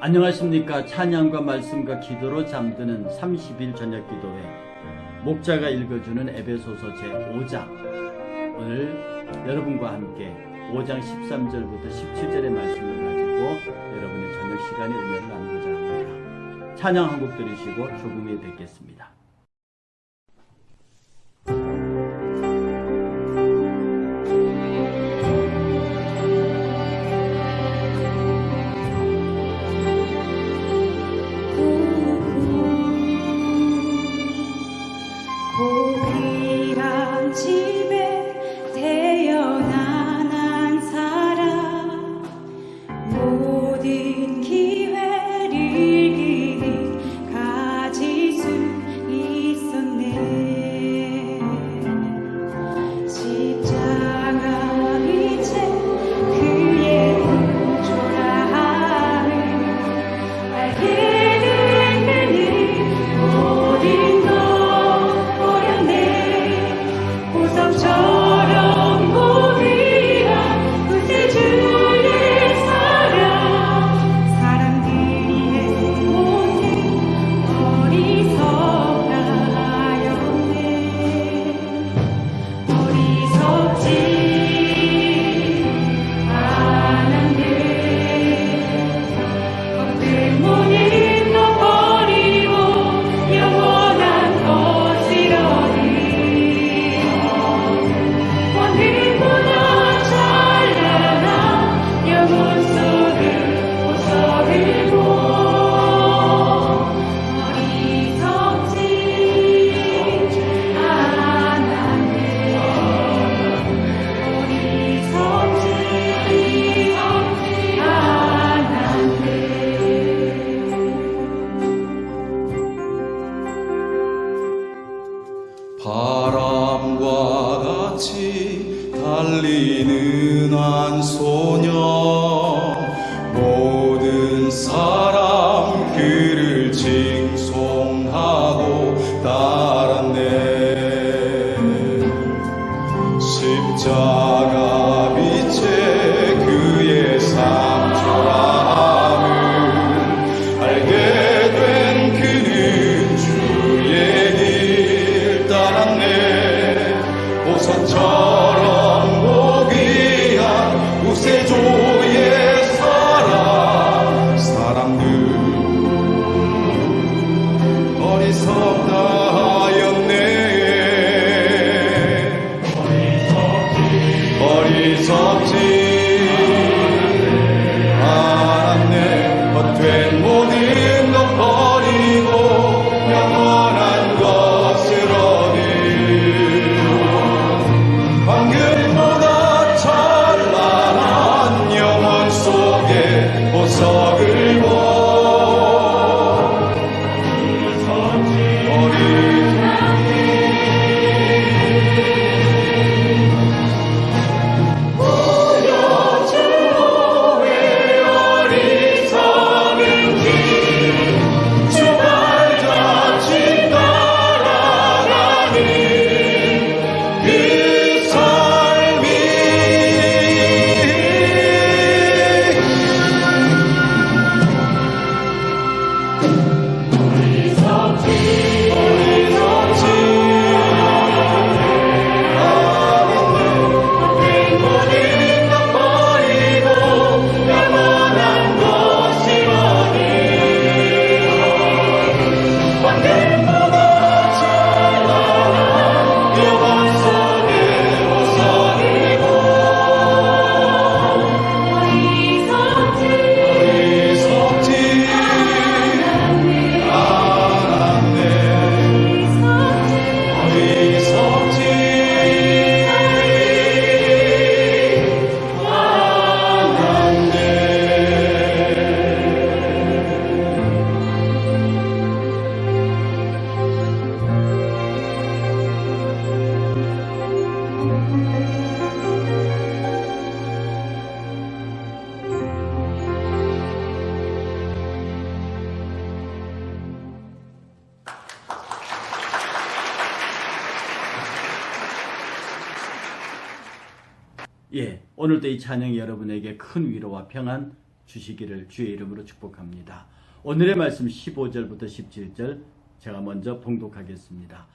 안녕하십니까. 찬양과 말씀과 기도로 잠드는 30일 저녁 기도회 목자가 읽어주는 에베소서 제5장. 오늘 여러분과 함께 5장 13절부터 17절의 말씀을 가지고 여러분의 저녁 시간에 은혜를 나누고자 합니다. 찬양 한 곡 들으시고 조금 후에 뵙겠습니다. 바람과 같이 달리는 한 소년, 모든 사람 그를 칭송하고 따랐네. 십자가 빛에 그의 삶 초라함을 알게 된 그는 주의 길 따랐네. 보석처럼 고귀한 구세주의 사람들 어리석다 하였네. 어리석지 않았네. 헛된 모든 것 버리고 영원한 것을 얻은 황금보다 찬란한 영혼 속에 보석을 보. 오늘도 이 찬양이 여러분에게 큰 위로와 평안 주시기를 주의 이름으로 축복합니다. 오늘의 말씀 15절부터 17절 제가 먼저 봉독하겠습니다.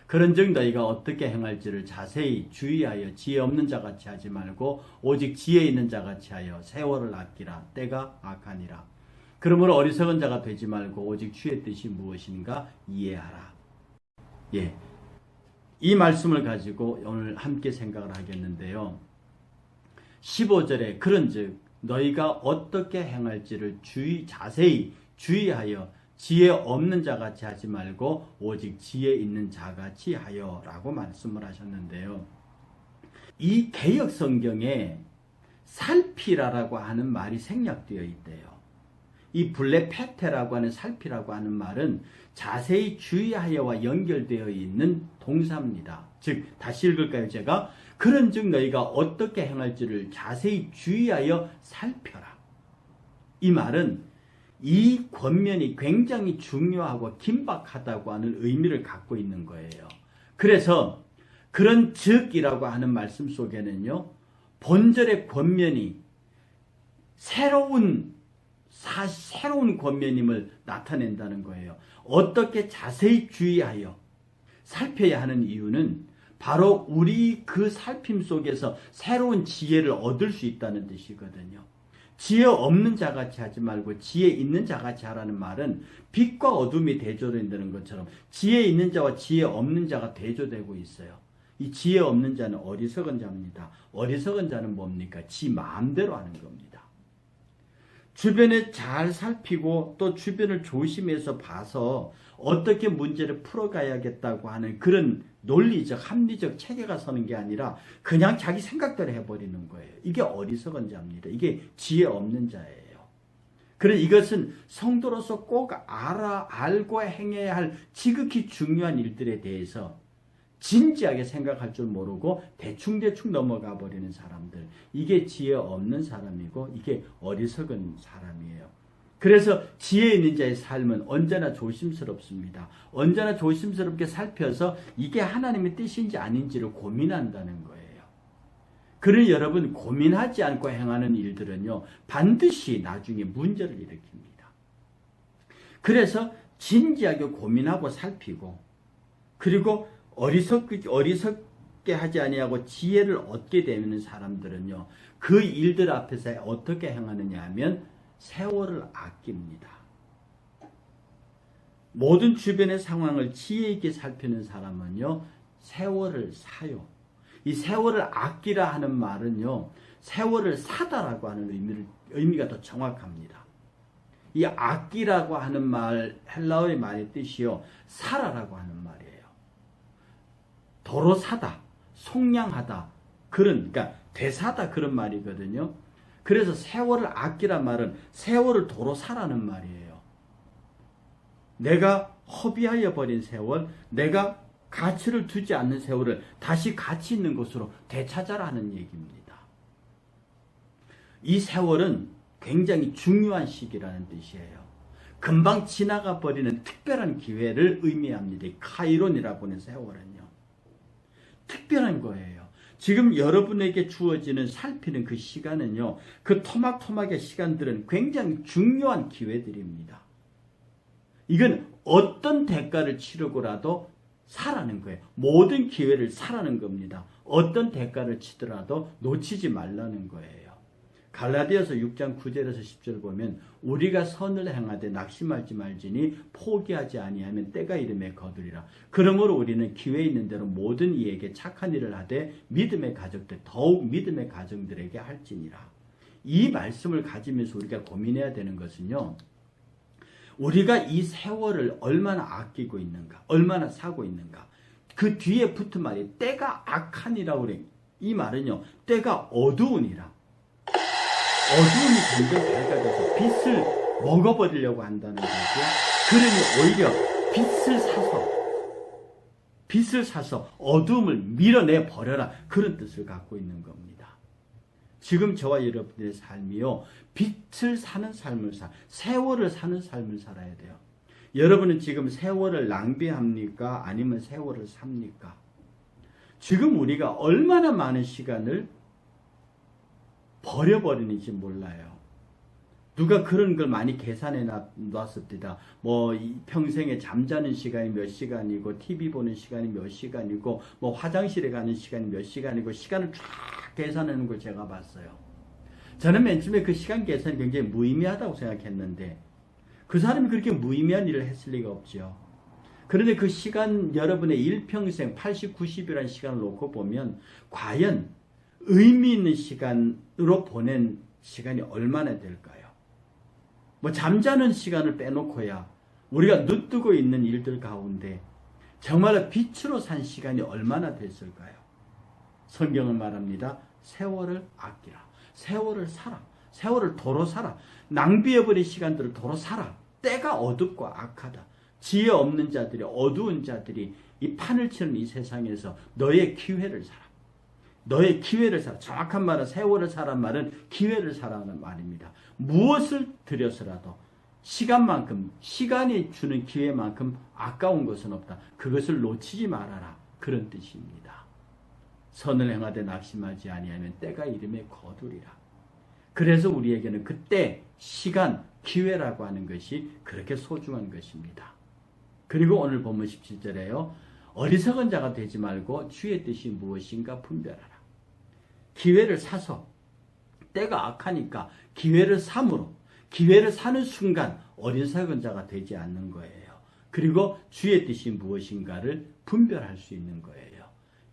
그런즉 너희가 어떻게 행할지를 자세히 주의하여 지혜 없는 자같이 하지 말고 오직 지혜 있는 자같이 하여 세월을 아끼라. 때가 악하니라. 그러므로 어리석은 자가 되지 말고 오직 주의 뜻이 무엇인가 이해하라. 예, 이 말씀을 가지고 오늘 함께 생각을 하겠는데요. 15절에 그런즉 너희가 어떻게 행할지를 자세히 주의하여 지혜 없는 자같이 하지 말고 오직 지혜 있는 자같이 하여 라고 말씀을 하셨는데요. 이 개역 성경에 살피라라고 하는 말이 생략되어 있대요. 이 블레페테라고 하는 살피라고 하는 말은 자세히 주의하여와 연결되어 있는 동사입니다. 즉 다시 읽을까요? 제가 그런즉 너희가 어떻게 행할지를 자세히 주의하여 살펴라. 이 말은 이 권면이 굉장히 중요하고 긴박하다고 하는 의미를 갖고 있는 거예요. 그래서 그런 즉이라고 하는 말씀 속에는요, 본절의 권면이 새로운 권면임을 나타낸다는 거예요. 어떻게 자세히 주의하여 살펴야 하는 이유는 바로 우리 그 살핌 속에서 새로운 지혜를 얻을 수 있다는 뜻이거든요. 지혜 없는 자같이 하지 말고 지혜 있는 자같이 하라는 말은 빛과 어둠이 대조된다는 것처럼 지혜 있는 자와 지혜 없는 자가 대조되고 있어요. 이 지혜 없는 자는 어리석은 자입니다. 어리석은 자는 뭡니까? 지 마음대로 하는 겁니다. 주변에 잘 살피고 또 주변을 조심해서 봐서 어떻게 문제를 풀어가야겠다고 하는 그런 논리적, 합리적 체계가 서는 게 아니라 그냥 자기 생각대로 해버리는 거예요. 이게 어리석은 자입니다. 이게 지혜 없는 자예요. 그래서 이것은 성도로서 꼭 알고 행해야 할 지극히 중요한 일들에 대해서 진지하게 생각할 줄 모르고 대충 넘어가 버리는 사람들, 이게 지혜 없는 사람이고 이게 어리석은 사람이에요. 그래서 지혜 있는 자의 삶은 언제나 조심스럽습니다. 언제나 조심스럽게 살펴서 이게 하나님의 뜻인지 아닌지를 고민한다는 거예요. 그러니 여러분, 고민하지 않고 행하는 일들은요, 반드시 나중에 문제를 일으킵니다. 그래서 진지하게 고민하고 살피고, 그리고 어리석게 하지 아니하고 지혜를 얻게 되는 사람들은요, 그 일들 앞에서 어떻게 행하느냐 하면 세월을 아낍니다. 모든 주변의 상황을 지혜 있게 살피는 사람은요, 세월을 사요. 이 세월을 아끼라 하는 말은요, 세월을 사다라고 하는 의미가 더 정확합니다. 이 아끼라고 하는 말, 헬라어의 말의 뜻이요, 사라라고 하는 말이에요. 도로 사다, 속량하다, 그러니까 되사다, 그런 말이거든요. 그래서 세월을 아끼란 말은 세월을 도로 사라는 말이에요. 내가 허비하여 버린 세월, 내가 가치를 두지 않는 세월을 다시 가치 있는 곳으로 되찾아라는 얘기입니다. 이 세월은 굉장히 중요한 시기라는 뜻이에요. 금방 지나가 버리는 특별한 기회를 의미합니다. 카이론이라고 하는 세월은요, 특별한 거예요. 지금 여러분에게 주어지는 살피는 그 시간은요, 그 토막토막의 시간들은 굉장히 중요한 기회들입니다. 이건 어떤 대가를 치르고라도 사라는 거예요. 모든 기회를 사라는 겁니다. 어떤 대가를 치더라도 놓치지 말라는 거예요. 갈라디아서 6장 9절에서 10절 보면 우리가 선을 행하되 낙심하지 말지니 포기하지 아니하면 때가 이름에 거두리라. 그러므로 우리는 기회 있는 대로 모든 이에게 착한 일을 하되 믿음의 가족들, 더욱 믿음의 가정들에게 할지니라. 이 말씀을 가지면서 우리가 고민해야 되는 것은요, 우리가 이 세월을 얼마나 아끼고 있는가, 얼마나 사고 있는가. 그 뒤에 붙은 말이 때가 악하니라 그래. 이 말은요, 때가 어두우니라. 어두움이 점점 밝아져서 빛을 먹어버리려고 한다는 거죠. 그러니 오히려 빛을 사서 어두움을 밀어내 버려라, 그런 뜻을 갖고 있는 겁니다. 지금 저와 여러분들의 삶이요, 빛을 사는 삶을 세월을 사는 삶을 살아야 돼요. 여러분은 지금 세월을 낭비합니까? 아니면 세월을 삽니까? 지금 우리가 얼마나 많은 시간을 버려버리는지 몰라요. 누가 그런 걸 많이 계산해 놨습니다. 평생에 잠자는 시간이 몇 시간이고, TV 보는 시간이 몇 시간이고, 화장실에 가는 시간이 몇 시간이고, 시간을 쫙 계산하는 걸 제가 봤어요. 저는 맨 처음에 그 시간 계산이 굉장히 무의미하다고 생각했는데, 그 사람이 그렇게 무의미한 일을 했을 리가 없죠. 그런데 그 시간, 여러분의 일평생 80, 90이라는 시간을 놓고 보면, 과연 의미 있는 시간으로 보낸 시간이 얼마나 될까요? 잠자는 시간을 빼놓고야 우리가 눈뜨고 있는 일들 가운데 정말로 빛으로 산 시간이 얼마나 됐을까요? 성경은 말합니다. 세월을 아끼라. 세월을 살아. 세월을 도로 살아. 낭비해버린 시간들을 도로 살아. 때가 어둡고 악하다. 지혜 없는 자들이, 어두운 자들이 이 판을 치는 이 세상에서 너의 기회를 살아. 너의 기회를 살아. 정확한 말은 세월을 살아는 말은 기회를 살아는 말입니다. 무엇을 들여서라도 시간만큼, 시간이 주는 기회만큼 아까운 것은 없다. 그것을 놓치지 말아라. 그런 뜻입니다. 선을 행하되 낙심하지 아니하면 때가 이름에 거두리라. 그래서 우리에게는 그때, 시간, 기회라고 하는 것이 그렇게 소중한 것입니다. 그리고 오늘 본문 17절에요. 어리석은 자가 되지 말고 주의 뜻이 무엇인가 분별하라. 기회를 사서, 때가 악하니까 기회를 삼으로, 기회를 사는 순간 어리석은 자가 되지 않는 거예요. 그리고 주의 뜻이 무엇인가를 분별할 수 있는 거예요.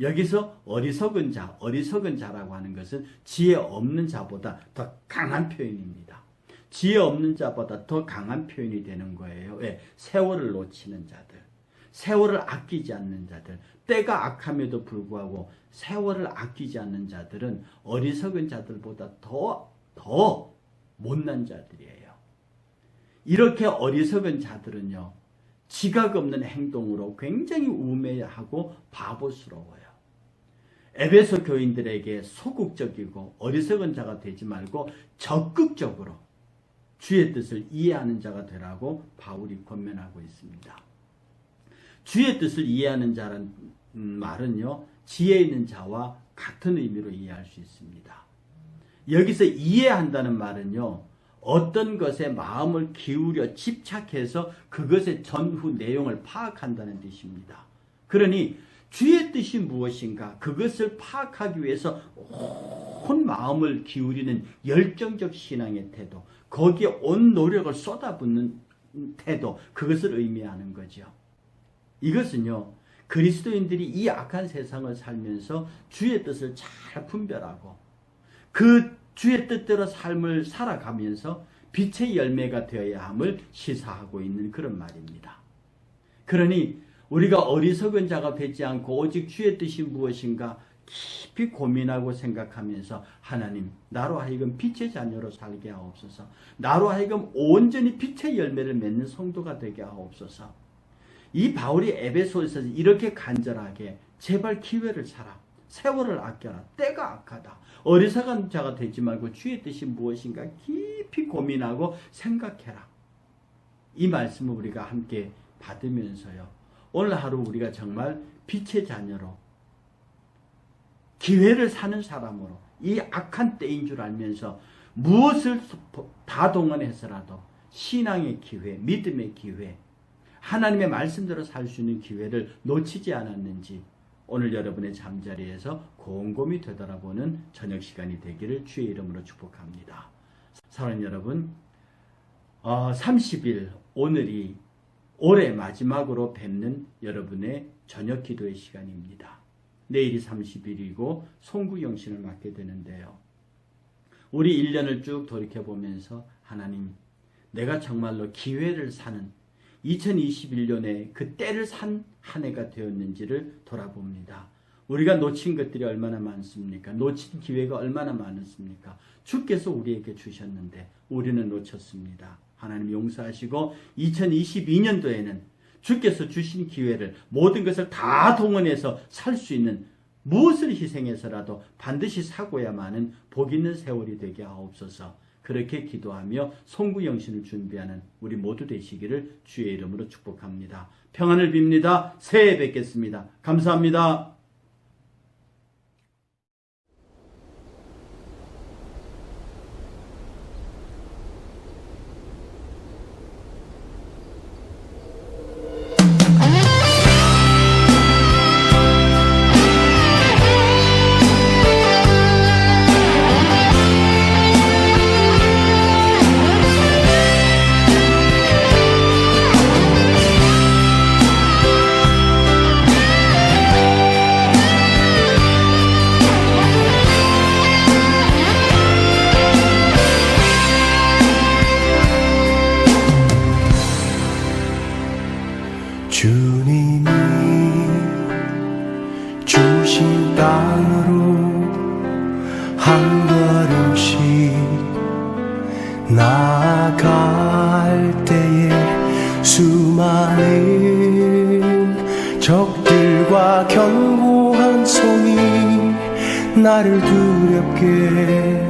여기서 어리석은 자, 어리석은 자라고 하는 것은 지혜 없는 자보다 더 강한 표현입니다. 지혜 없는 자보다 더 강한 표현이 되는 거예요. 왜? 세월을 놓치는 자들, 세월을 아끼지 않는 자들, 때가 악함에도 불구하고 세월을 아끼지 않는 자들은 어리석은 자들보다 더 못난 자들이에요. 이렇게 어리석은 자들은요, 지각 없는 행동으로 굉장히 우매하고 바보스러워요. 에베소 교인들에게 소극적이고 어리석은 자가 되지 말고 적극적으로 주의 뜻을 이해하는 자가 되라고 바울이 권면하고 있습니다. 주의 뜻을 이해하는 자란 말은요, 지혜 있는 자와 같은 의미로 이해할 수 있습니다. 여기서 이해한다는 말은요, 어떤 것에 마음을 기울여 집착해서 그것의 전후 내용을 파악한다는 뜻입니다. 그러니 주의 뜻이 무엇인가, 그것을 파악하기 위해서 온 마음을 기울이는 열정적 신앙의 태도, 거기에 온 노력을 쏟아붓는 태도, 그것을 의미하는 거죠. 이것은요, 그리스도인들이 이 악한 세상을 살면서 주의 뜻을 잘 분별하고 그 주의 뜻대로 삶을 살아가면서 빛의 열매가 되어야 함을 시사하고 있는 그런 말입니다. 그러니 우리가 어리석은 자가 되지 않고 오직 주의 뜻이 무엇인가 깊이 고민하고 생각하면서 하나님, 나로 하여금 빛의 자녀로 살게 하옵소서. 나로 하여금 온전히 빛의 열매를 맺는 성도가 되게 하옵소서. 이 바울이 에베소에서 이렇게 간절하게 제발 기회를 사라. 세월을 아껴라. 때가 악하다. 어리석은 자가 되지 말고 주의 뜻이 무엇인가 깊이 고민하고 생각해라. 이 말씀을 우리가 함께 받으면서요, 오늘 하루 우리가 정말 빛의 자녀로 기회를 사는 사람으로 이 악한 때인 줄 알면서 무엇을 다 동원해서라도 신앙의 기회, 믿음의 기회, 하나님의 말씀대로 살 수 있는 기회를 놓치지 않았는지 오늘 여러분의 잠자리에서 곰곰이 되돌아보는 저녁 시간이 되기를 주의 이름으로 축복합니다. 사랑하는 여러분, 30일 오늘이 올해 마지막으로 뵙는 여러분의 저녁 기도의 시간입니다. 내일이 30일이고 송구영신을 맡게 되는데요. 우리 1년을 쭉 돌이켜보면서 하나님, 내가 정말로 기회를 사는 2021년에 그 때를 산 한 해가 되었는지를 돌아봅니다. 우리가 놓친 것들이 얼마나 많습니까? 놓친 기회가 얼마나 많습니까? 주께서 우리에게 주셨는데 우리는 놓쳤습니다. 하나님 용서하시고 2022년도에는 주께서 주신 기회를 모든 것을 다 동원해서 살 수 있는, 무엇을 희생해서라도 반드시 사고야만은 복 있는 세월이 되게 하옵소서. 그렇게 기도하며 송구영신을 준비하는 우리 모두 되시기를 주의 이름으로 축복합니다. 평안을 빕니다. 새해 뵙겠습니다. 감사합니다. 적들과 견고한 성이 나를 두렵게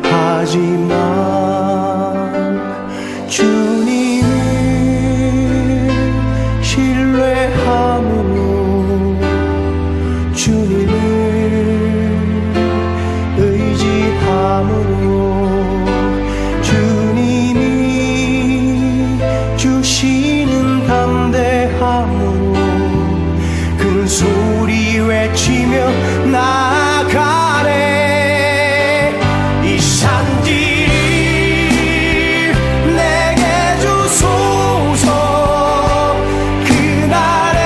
하지만 주님을 신뢰함으로 주님을 의지함으로 주님이 주시는 담대함으로 큰 소리 외치며 나아가네. 이 산길 내게 주소서. 그날에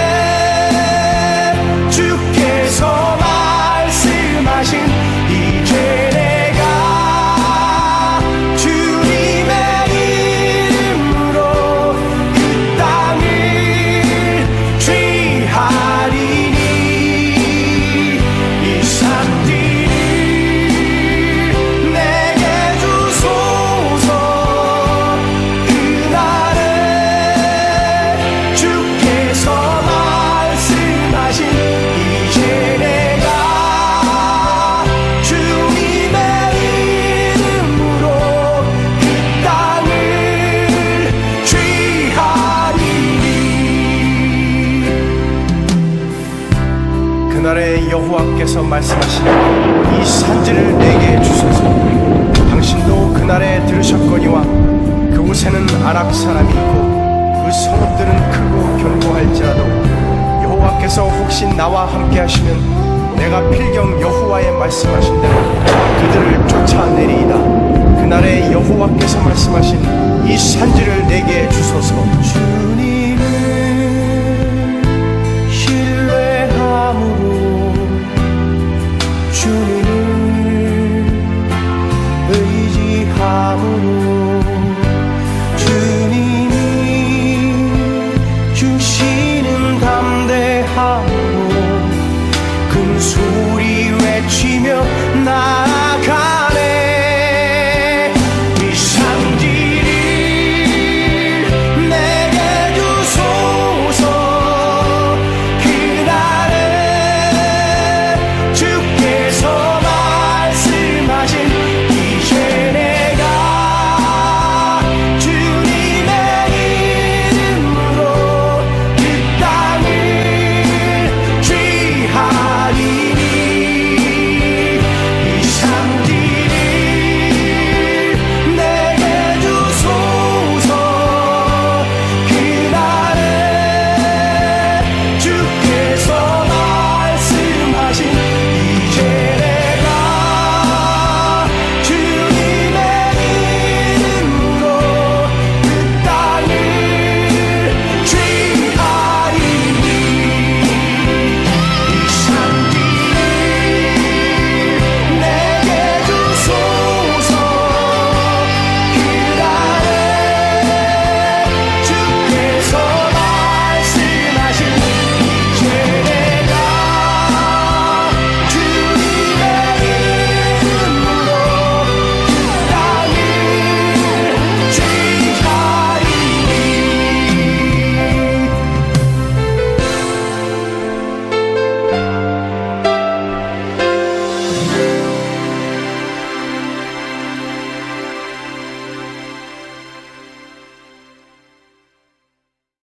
주께서 말씀하신 이제 내가 주님의 이름으로 그 땅을 취하리니. 이 산들을 내게 주소서. 그날에 주께서 말씀하신 이제 내가 주님의 이름으로 그 땅을 취하리니. 그날에 여호와께서 말씀하신 이 산지를 내게 주소서. 당신도 그날에 들으셨거니와 그곳에는 아랍 사람이 있고 그 성읍들은 크고 견고할지라도 여호와께서 혹시 나와 함께 하시면 내가 필경 여호와의 말씀하신 대로 그들을 쫓아내리이다. 그날에 여호와께서 말씀하신 이 산지를 내게 주소서. 주님